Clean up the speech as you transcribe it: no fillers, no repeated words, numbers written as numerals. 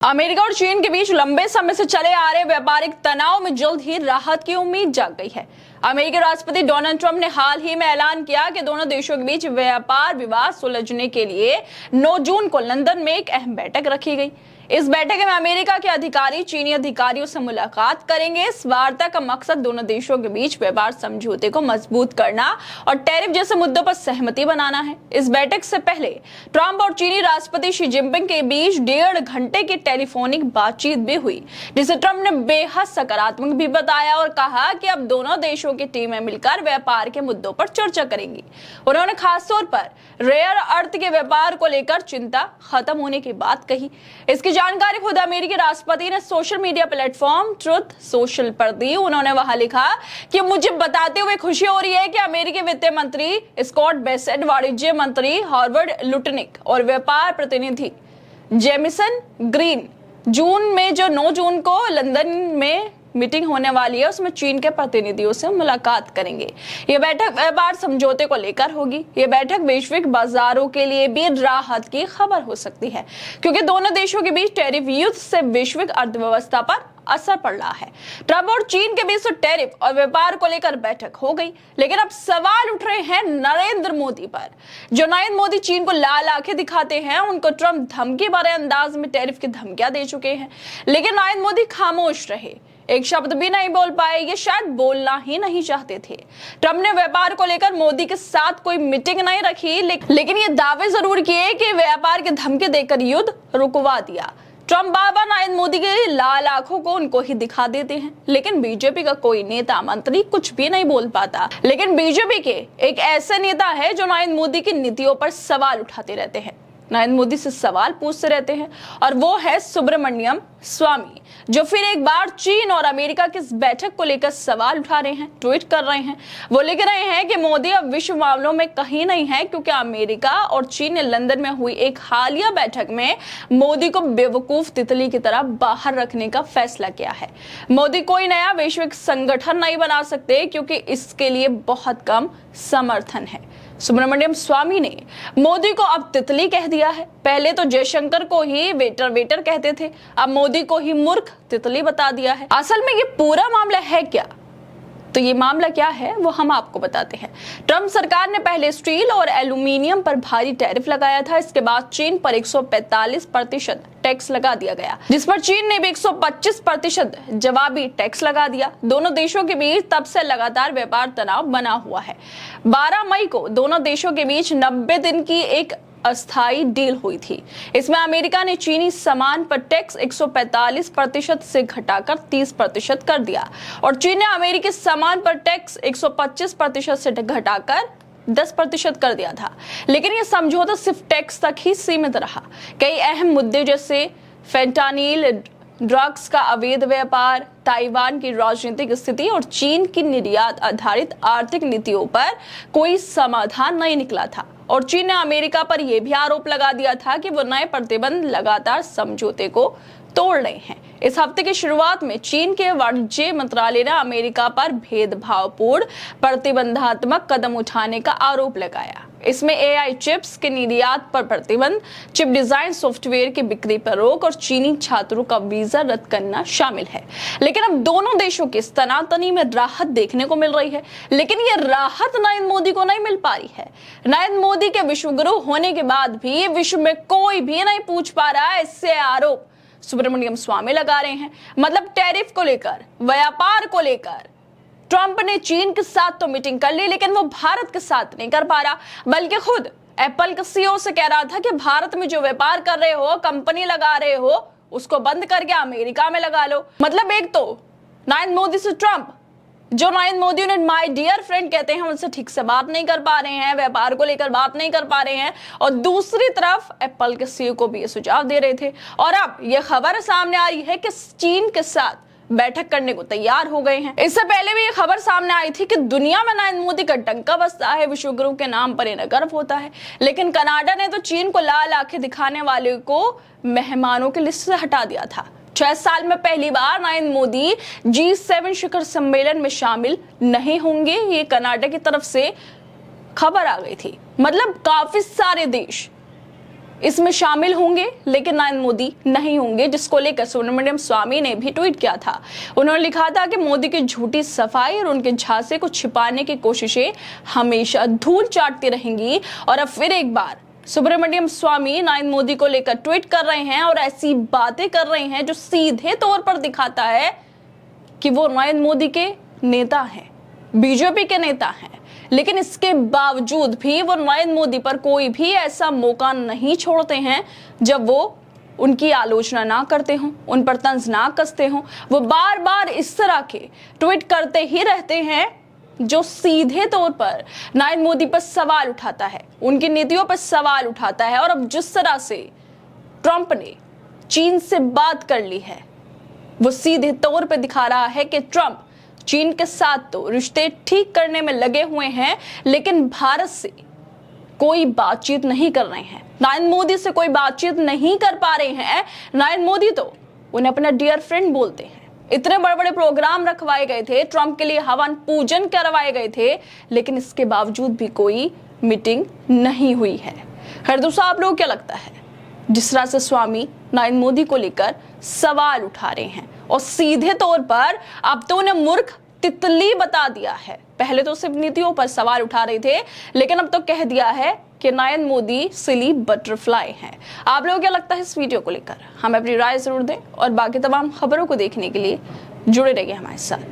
America और चीन के बीच लंबे समय से चले आ रहे व्यापारिक तनाव में जल्द ही राहत की उम्मीद जाग गई है। अमेरिकी राष्ट्रपति डोनाल्ड ट्रंप ने हाल ही में ऐलान किया कि दोनों देशों के बीच व्यापार विवाद सुलझने के लिए 9 जून को लंदन में एक अहम बैठक रखी गई। इस बैठक में अमेरिका के अधिकारी चीनी अधिकारियों से मुलाकात करेंगे। इस वार्ता का मकसद दोनों देशों के बीच व्यापार समझौते को मजबूत करना और टैरिफ जैसे मुद्दों पर सहमति बनाना है। इस बैठक से पहले ट्रंप और चीनी राष्ट्रपति शी जिनपिंग के बीच 1.5 घंटे की टेलीफोनिक बातचीत भी हुई, जिसे ट्रंप ने बेहद सकारात्मक भी बताया और कहा कि अब दोनों देशों की टीमें मिलकर व्यापार के मुद्दों पर चर्चा करेंगी। उन्होंने खासतौर पर रेयर अर्थ के व्यापार को लेकर चिंता खत्म होने की बात कही। इसकी जानकारी खुद अमेरिकी राष्ट्रपति ने social media platform truth social पर दी। उन्होंने वहां लिखा कि मुझे बताते हुए खुशी हो रही है कि अमेरिकी वित्त मंत्री स्कॉट बेसेंट, वाणिज्य मंत्री हॉवर्ड लुटनिक और व्यापार प्रतिनिधि जेमिसन ग्रीन जून में जो 9 जून को लंदन में मीटिंग होने वाली है उसमें चीन के प्रतिनिधियों से मुलाकात करेंगे। ये बैठक व्यापार समझौते को लेकर होगी। ये बैठक वैश्विक बाजारों के लिए भी राहत की खबर हो सकती है, क्योंकि दोनों देशों के बीच टैरिफ युद्ध से वैश्विक अर्थव्यवस्था पर असर पड़ रहा है। ट्रंप और चीन के बीच टैरिफ और व्यापार को लेकर बैठक हो गई, लेकिन अब सवाल उठ रहे हैं नरेंद्र मोदी पर। जो नरेंद्र मोदी चीन को लाल आंखें दिखाते हैं, उनको ट्रंप धमकी भरे अंदाज में टैरिफ की धमकियां दे चुके हैं, लेकिन नरेंद्र मोदी खामोश रहे, एक शब्द भी नहीं बोल पाए। ये शायद बोलना ही नहीं चाहते थे। ट्रंप ने व्यापार को लेकर मोदी के साथ कोई मीटिंग नहीं रखी, लेकिन ये दावे जरूर किए कि व्यापार की धमकी देकर युद्ध रुकवा दिया। ट्रंप बार-बार नरेंद्र मोदी के लाल आंखों को उनको ही दिखा देते हैं, लेकिन बीजेपी का कोई नेता मंत्री कुछ भी नहीं बोल पाता। लेकिन बीजेपी के एक ऐसे नेता है जो नरेंद्र मोदी की नीतियों पर सवाल उठाते रहते हैं, नरेंद्र मोदी से सवाल पूछते रहते हैं, और वो है सुब्रमण्यम स्वामी, जो फिर एक बार चीन और अमेरिका की इस बैठक को लेकर सवाल उठा रहे हैं, ट्वीट कर रहे हैं। वो लिख रहे हैं कि मोदी अब विश्व मामलों में कहीं नहीं है, क्योंकि अमेरिका और चीन ने लंदन में हुई एक हालिया बैठक में मोदी को बेवकूफ तितली की तरह बाहर रखने का फैसला किया है। मोदी कोई नया वैश्विक संगठन नहीं बना सकते, क्योंकि इसके लिए बहुत कम समर्थन है। सुब्रमण्यम स्वामी ने मोदी को अब तितली कह दिया है। पहले तो जयशंकर को ही वेटर कहते थे, अब मोदी को ही मूर्ख तितली बता दिया है। असल में ये पूरा मामला है क्या? तो ये मामला क्या है वो हम आपको बताते हैं। ट्रंप सरकार ने पहले स्टील और एल्यूमिनियम पर भारी टैरिफ लगाया था। इसके बाद चीन पर 145% टैक्स लगा दिया गया, जिस पर चीन ने भी 125% जवाबी टैक्स लगा दिया। दोनों देशों के बीच तब से लगातार व्यापार तनाव बना हुआ है। 12 मई को दोनों देशों के बीच 90 दिन की एक अस्थायी डील हुई थी। इसमें अमेरिका ने चीनी सामान पर टैक्स 145% से घटाकर 30% कर दिया, और चीन ने अमेरिकी सामान पर टैक्स 125% से घटाकर 10% कर दिया था। लेकिन यह समझौता सिर्फ टैक्स तक ही सीमित रहा। कई अहम मुद्दे जैसे फेंटानिल, ड्रग्स का अवैध व्यापार, ताइवान की राजनीतिक स्थिति और चीन की निर्यात आधारित आर्थिक नीतियों पर कोई समाधान नहीं निकला था। और चीन ने अमेरिका पर यह भी आरोप लगा दिया था कि वो नए प्रतिबंध लगातार समझौते को तोड़ रहे हैं। इस हफ्ते की शुरुआत में चीन के वाणिज्य मंत्रालय ने अमेरिका पर भेदभावपूर्ण प्रतिबंधात्मक कदम उठाने का आरोप लगाया। इसमें एआई चिप्स के निर्यात पर प्रतिबंध, चिप डिजाइन सॉफ्टवेयर की बिक्री पर रोक और चीनी छात्रों का वीजा रद्द करना शामिल है। लेकिन अब दोनों देशों की तनातनी में राहत देखने को मिल रही है, लेकिन ये राहत नरेंद्र मोदी को नहीं मिल पा रही है। नरेंद्र मोदी के विश्वगुरु होने के बाद भी विश्व में कोई भी नहीं पूछ पा रहा है। इससे आरोप सुब्रमण्यम स्वामी लगा रहे हैं। मतलब टैरिफ को लेकर, व्यापार को लेकर ट्रंप ने चीन के साथ तो मीटिंग कर ली, लेकिन वो भारत के साथ नहीं कर पा रहा, बल्कि खुद एप्पल के सीईओ से कह रहा था कि भारत में जो व्यापार कर रहे हो, कंपनी लगा रहे हो, उसको बंद करके अमेरिका में लगा लो। मतलब एक तो नरेंद्र मोदी से ट्रंप, जो नरेंद्र मोदी उन्हें माय डियर फ्रेंड कहते हैं, उनसे ठीक से बात नहीं कर पा रहे हैं, व्यापार को लेकर बात नहीं कर पा रहे हैं, और दूसरी तरफ एप्पल के सीईओ को भी ये सुझाव दे रहे थे। और अब ये खबर सामने आई है कि चीन के साथ बैठक करने को तैयार हो गए हैं। इससे पहले भी ये खबर सामने आई थी कि दुनिया में नरेंद्र मोदी का डंका बजता है, विश्वगुरु के नाम पर इन्हें गर्व होता है। लेकिन कनाडा ने तो चीन को लाल आंखें दिखाने वाले को मेहमानों की लिस्ट से हटा दिया था। 6 साल में पहली बार नरेंद्र मोदी G7 शिखर सम्मेलन में शामिल नहीं होंगे, ये कनाडा की तरफ से खबर आ गई थी। मतलब काफी सारे देश इसमें शामिल होंगे, लेकिन नरेंद्र मोदी नहीं होंगे, जिसको लेकर सुब्रमण्यम स्वामी ने भी ट्वीट किया था। उन्होंने लिखा था कि मोदी की झूठी सफाई और उनके झांसे को छिपाने की कोशिशें हमेशा धूल चाटती रहेंगी। और अब फिर एक बार सुब्रमण्यम स्वामी नरेंद्र मोदी को लेकर ट्वीट कर रहे हैं और ऐसी बातें कर रहे हैं जो सीधे तौर पर दिखाता है कि वो नरेंद्र मोदी के नेता हैं, बीजेपी के नेता हैं। लेकिन इसके बावजूद भी वो नरेंद्र मोदी पर कोई भी ऐसा मौका नहीं छोड़ते हैं जब वो उनकी आलोचना ना करते हों, उन पर तंज ना कसते हों। वो बार बार इस तरह के ट्वीट करते ही रहते हैं जो सीधे तौर पर नरेंद्र मोदी पर सवाल उठाता है, उनकी नीतियों पर सवाल उठाता है। और अब जिस तरह से ट्रंप ने चीन से बात कर ली है, वो सीधे तौर पर दिखा रहा है कि ट्रंप चीन के साथ तो रिश्ते ठीक करने में लगे हुए हैं, लेकिन भारत से कोई बातचीत नहीं कर रहे हैं, नरेंद्र मोदी से कोई बातचीत नहीं कर पा रहे हैं। नरेंद्र मोदी तो उन्हें अपना डियर फ्रेंड बोलते हैं। इतने बड़े बड़े प्रोग्राम रखवाए गए थे, ट्रंप के लिए हवन पूजन करवाए गए थे, लेकिन इसके बावजूद भी कोई मीटिंग नहीं हुई है। खैर दोस्तों, आप लोगों को क्या लगता है जिस तरह से स्वामी नरेंद्र मोदी को लेकर सवाल उठा रहे हैं और सीधे तौर पर अब तो उन्हें मूर्ख तितली बता दिया है। पहले तो सिर्फ नीतियों पर सवाल उठा रहे थे, लेकिन अब तो कह दिया है कि नरेंद्र मोदी सिली बटरफ्लाई हैं। आप लोगों को क्या लगता है इस वीडियो को लेकर? हमें अपनी राय जरूर दें और बाकी तमाम खबरों को देखने के लिए जुड़े रहिए हमारे साथ।